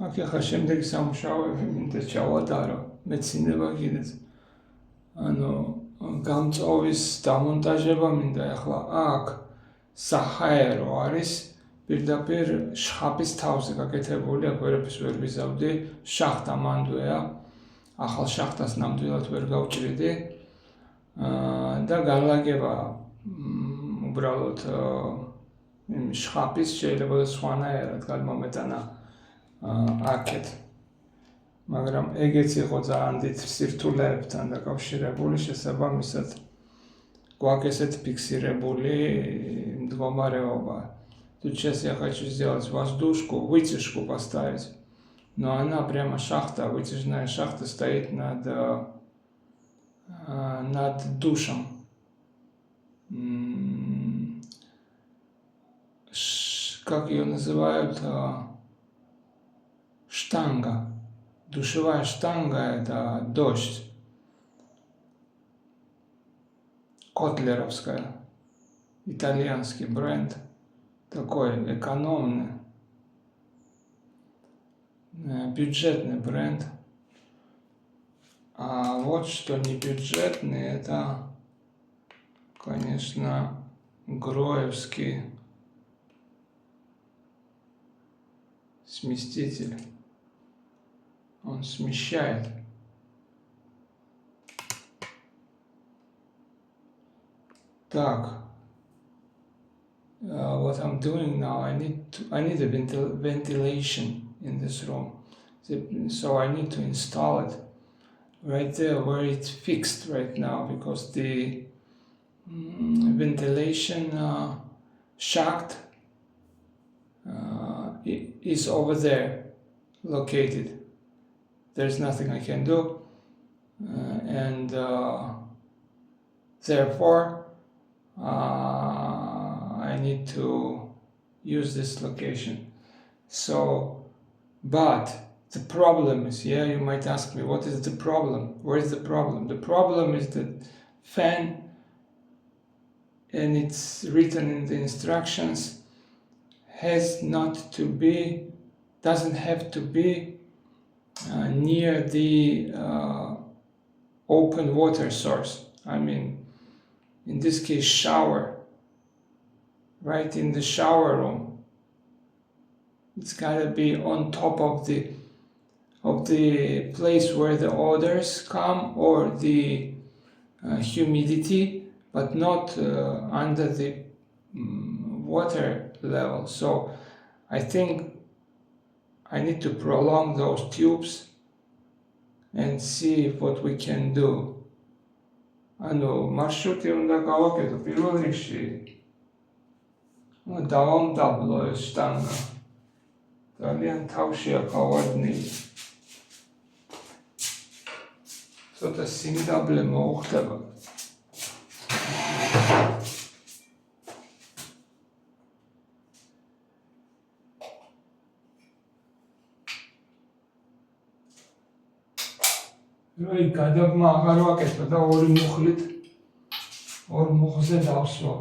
აქ ახლა შემდეგი სამუშაოები მინდა ჩავატარო მეცინება კიდეც. ანუ გამწოვის დამონტაჟება მინდა ახლა აქ საჰაერო არის პირდაპირ შხაპის თავზე გაკეთებული, აქ ვერაფერს ვერ ვიზავდი, შახტა მანდვეა, ახალ შახტას ნამდვილად ვერ გავჭრიდი და განლაგება უბრალოდ შხაპის შეიძლება და სხვანაირად გადმომეტანა აქეთ. მაგრამ ეგეც იყო ძალიან დიდ სირთულეებთან დაკავშირებული, შესაბამისად გვაქვს ესეთ фиксировали მდგომარეობა. Тут сейчас я хочу сделать воздушку, вытяжку поставить. Но она прямо шахта, вытяжная шахта стоит над душем. Как ее называют? Штанга. Душевая штанга – это дождь. Котлеровская. Итальянский бренд. Такой экономный. Бюджетный бренд. А вот что не бюджетный, это, конечно, гроевский сместитель. Он смещает. Так. What I'm doing now, I need a ventilation in this room. So I need to install it right there where it's fixed right now, because the ventilation shaft is over there located. There's nothing I can do, and therefore I need to use this location. So, but the problem is, yeah, you might ask me, what is the problem? Where is the problem? The problem is that fan, and it's written in the instructions, doesn't have to be near the open water source. I mean, in this case, shower, right in the shower room. It's gotta be on top of the place where the odors come or the humidity, but not under the water level. So I think I need to prolong those tubes and see what we can do. ანუ მარშრუტი უნდა გავაკეთო პირველ რიგში. დავამდაბლო ეს შტანგა. ძალიან თავშია გავადნილი. ცოტა სიმდაბლე მოუხდება. როი გადაგმა აღარ ვაკეთო და ორი მუხზე დავსვა.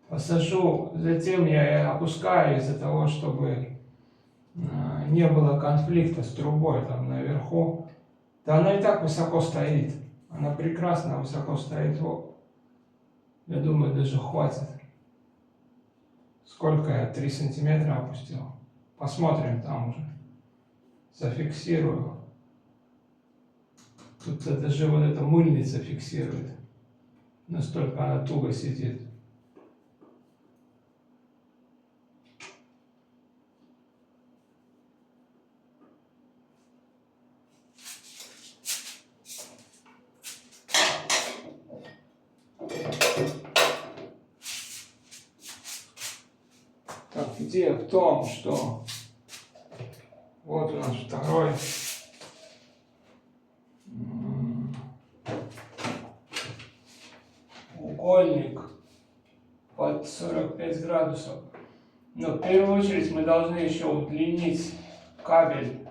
Посажу, затем я опускаю из-за того, чтобы не было конфликта с трубой там наверху. Да она и так высоко стоит. Она прекрасно высоко стоит. Я думаю, даже хватит. Сколько я? 3 сантиметра опустил. Посмотрим там уже. Зафиксирую. Тут даже вот эта мыльница фиксирует. Настолько она туго сидит. Так, идея в том, что вот у нас второй угольник под 45 градусов. Но в первую очередь мы должны еще удлинить кабель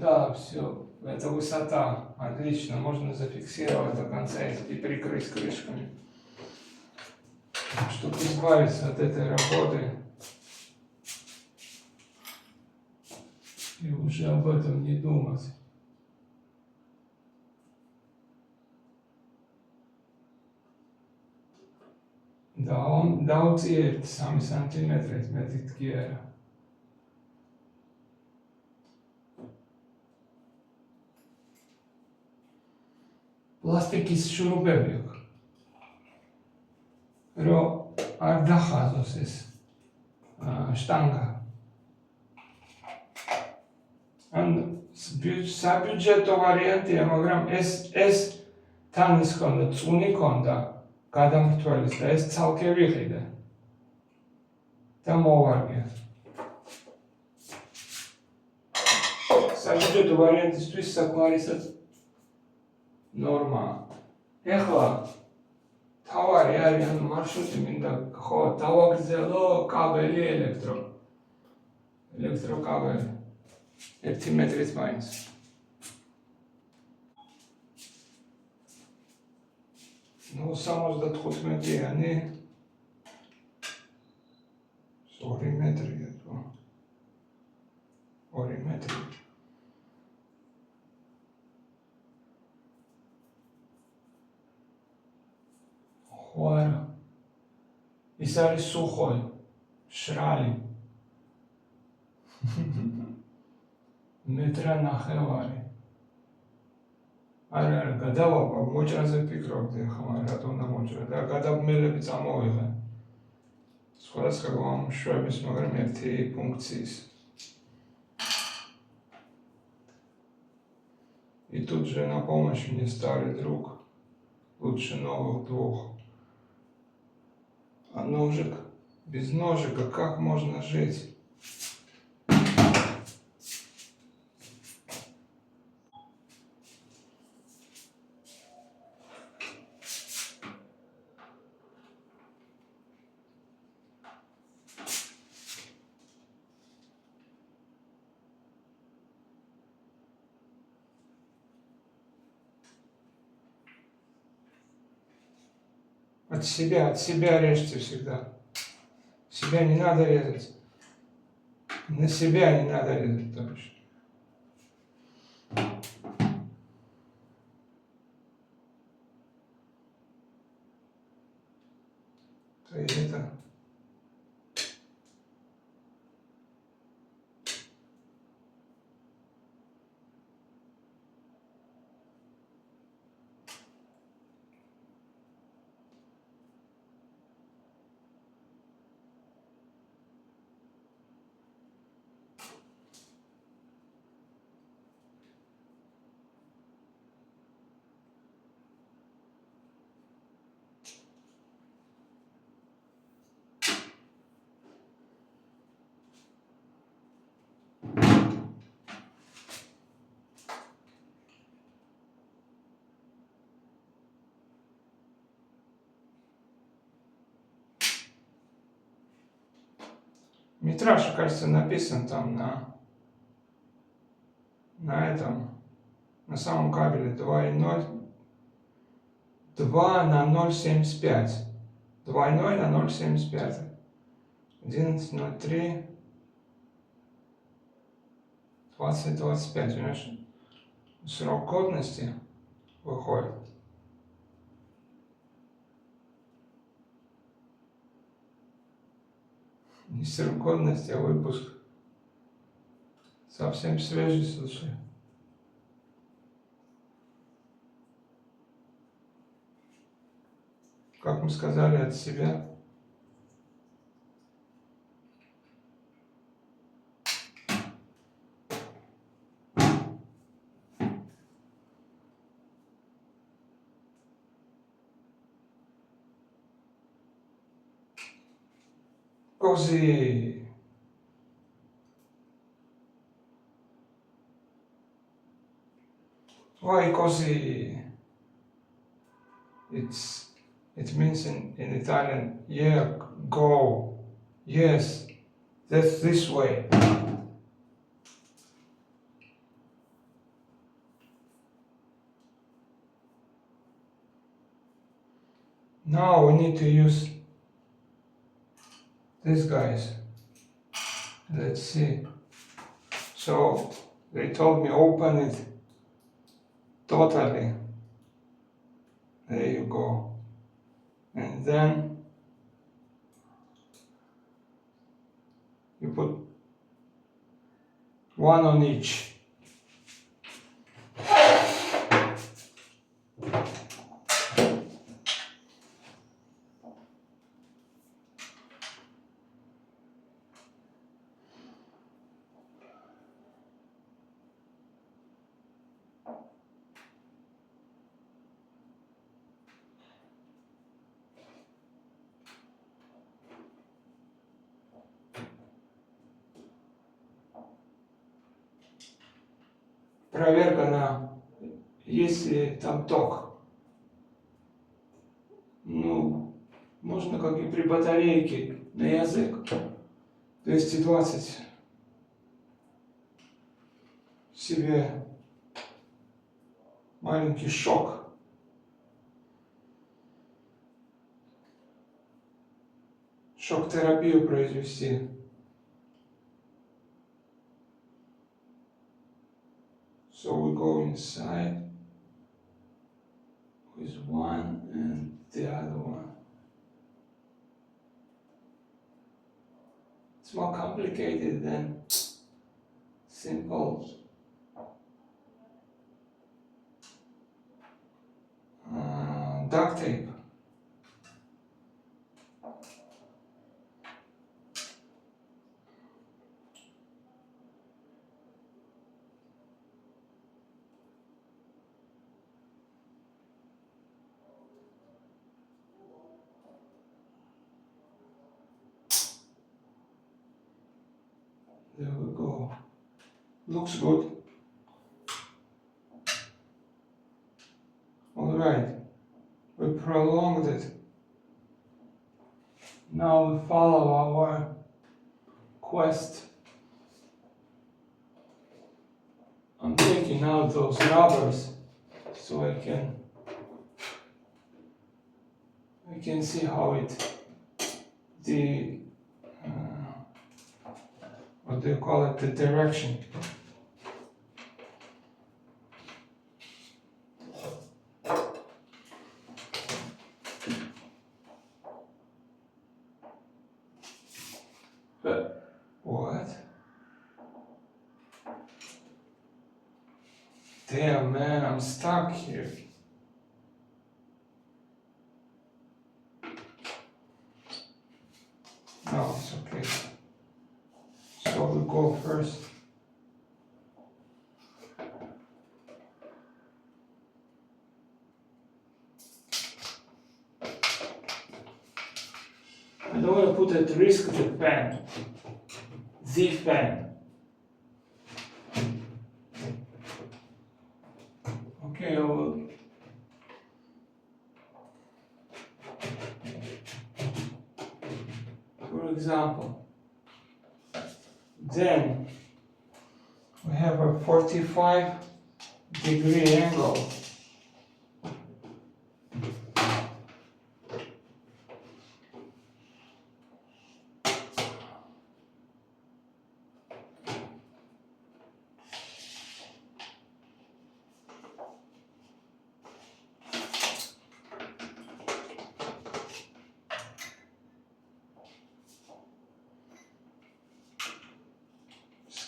Да, все. Это высота. Отлично. Можно зафиксировать до конца и прикрыть крышками. Чтобы избавиться от этой работы. И уже об этом не думать. Daudz ir 3 centimetri, bet ir. Plastikis šurubები აქვს. Რომ არ დახაზოს ეს შტანგა. ან საბიუჯეტო ვარიანტია, მაგრამ ეს თან ის ქონდა, წუნი ქონდა გადამრთველის და ეს ცალკე ვიყიდე და მოვარგე. საბიუჯეტო ვარიანტისთვის საკმარისად ნორმაა. ეხლა თავარი არის, ანუ მარშრუტი მინდა ხო დავაგრძელო კაბელი ელექტროკაბელი 1 მეტრით მაინც. Ну, 75-იანი 2 მეტრია თუ 2 მეტრი. ხო არა. ის არის სუხოი, შრალი. მეტრა ნახევარი. არა, გადავაყო, მოჭრაზე ფიქრობდი ახლა, რატომ უნდა მოჭრა და გადაბმელები წამოვიღე. სხვადასხვა გამომშვების, მაგრამ ერთი ფუნქციის. И тут же на помощь мне старый друг, лучше новых 2. А ножик, без ножика как можно жить? От себя режьте всегда. Себя не надо резать. На себя не надо резать, товарищ. То есть это... Метраж, кажется, написан там на этом, на самом кабеле 2,0, 2 на 0,75. Двойной на 0,75. 11,03, 20,25. Понимаешь? Срок годности выходит. Не срок годности, а выпуск. Совсем свежий, слушай. Как мы сказали, от себя. Così. Why così? It means in Italian, yeah, go. Yes, that's this way. Now we need to use these guys. Let's see. So they told me open it totally. There you go. And then you put one on each. Проверка на есть ли там ток. Ну, можно как и при батарейке на язык. 220 себе маленький шок. Шок-терапию произвести. So we go inside with one and the other one. It's more complicated than simple duct tape. There we go. Looks good. Alright, we prolonged it. Now we follow our quest. I'm taking out those rubbers so I can see how what do you call it, the direction. What? Damn, man, I'm stuck here. No, it's okay. So we'll go first. I don't want to put at risk the fan. The fan. Okay, I will. For example, then we have a 45-degree angle.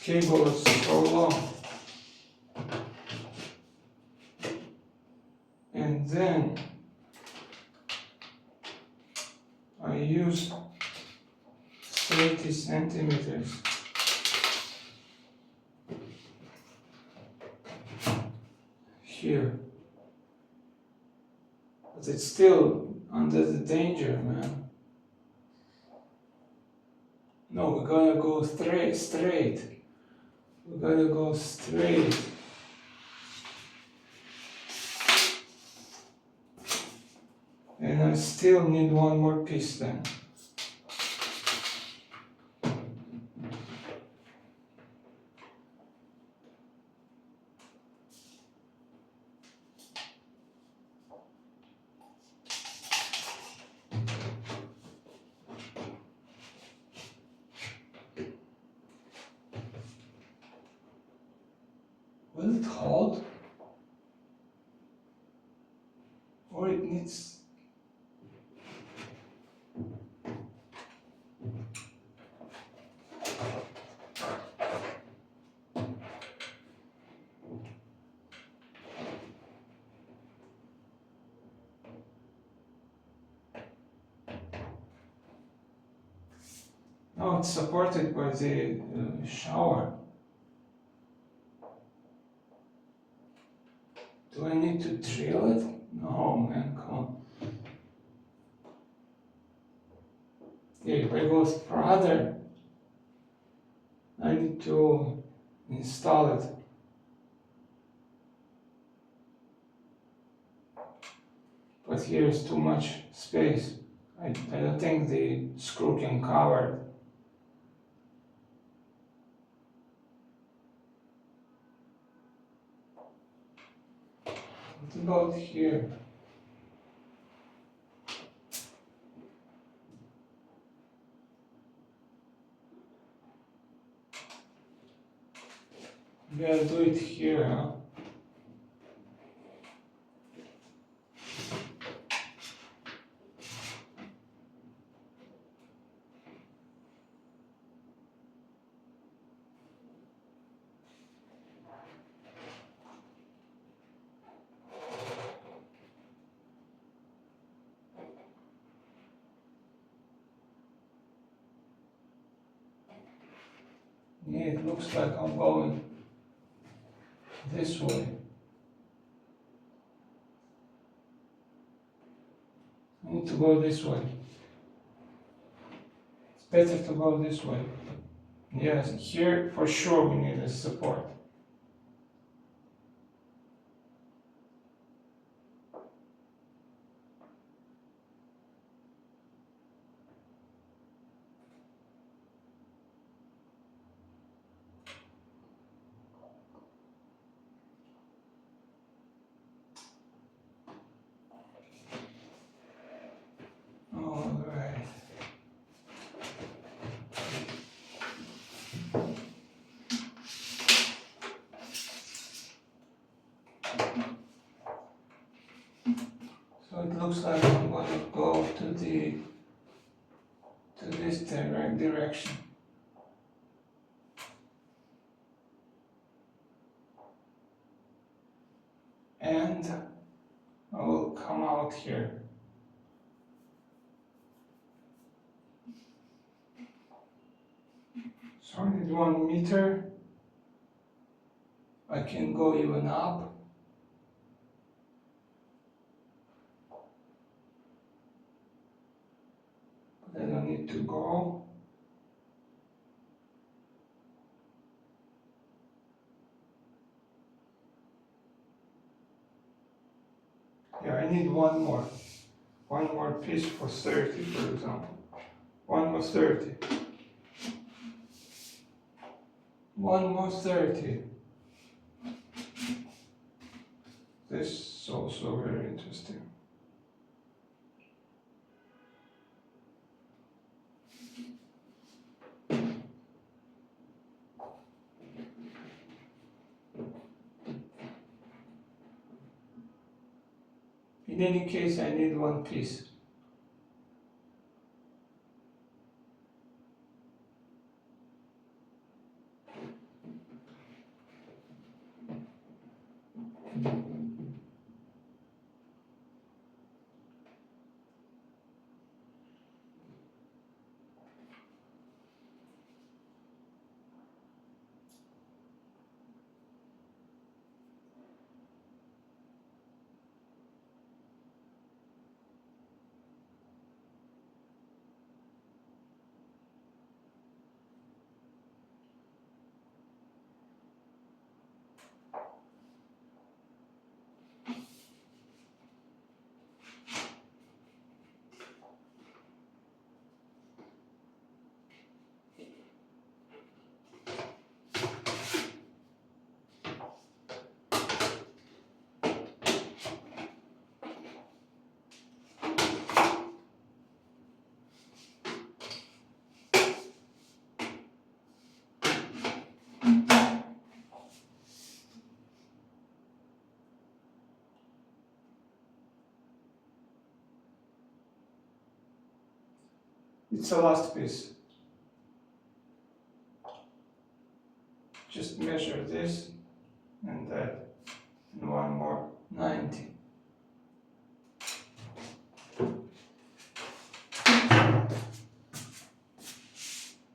Cable is so long, and then I use 30 centimeters here, but it's still under the danger, man. No, we're gonna go straight. We're gonna go straight. And I still need one more piston. Will it hold? Or it needs... No, it's supported by the shower. Do I need to drill it? No, man, come on. Yeah, if I go further, I need to install it. But here is too much space. I don't think the screw can cover it. What about here? We gotta do it here, huh? Yeah, it looks like I'm going this way. I need to go this way. It's better to go this way. Yes, here for sure we need a support. All right. So it looks like I'm going to go to this direction. And I will come out here. So I need 1 meter. I can go even up. But I don't need to go. Yeah, I need one more piece for 30, for example. 1 more 30. 1 more 30. This is also very interesting. In any case, I need 1 piece. It's the last piece. Just measure this and that, and one more 90.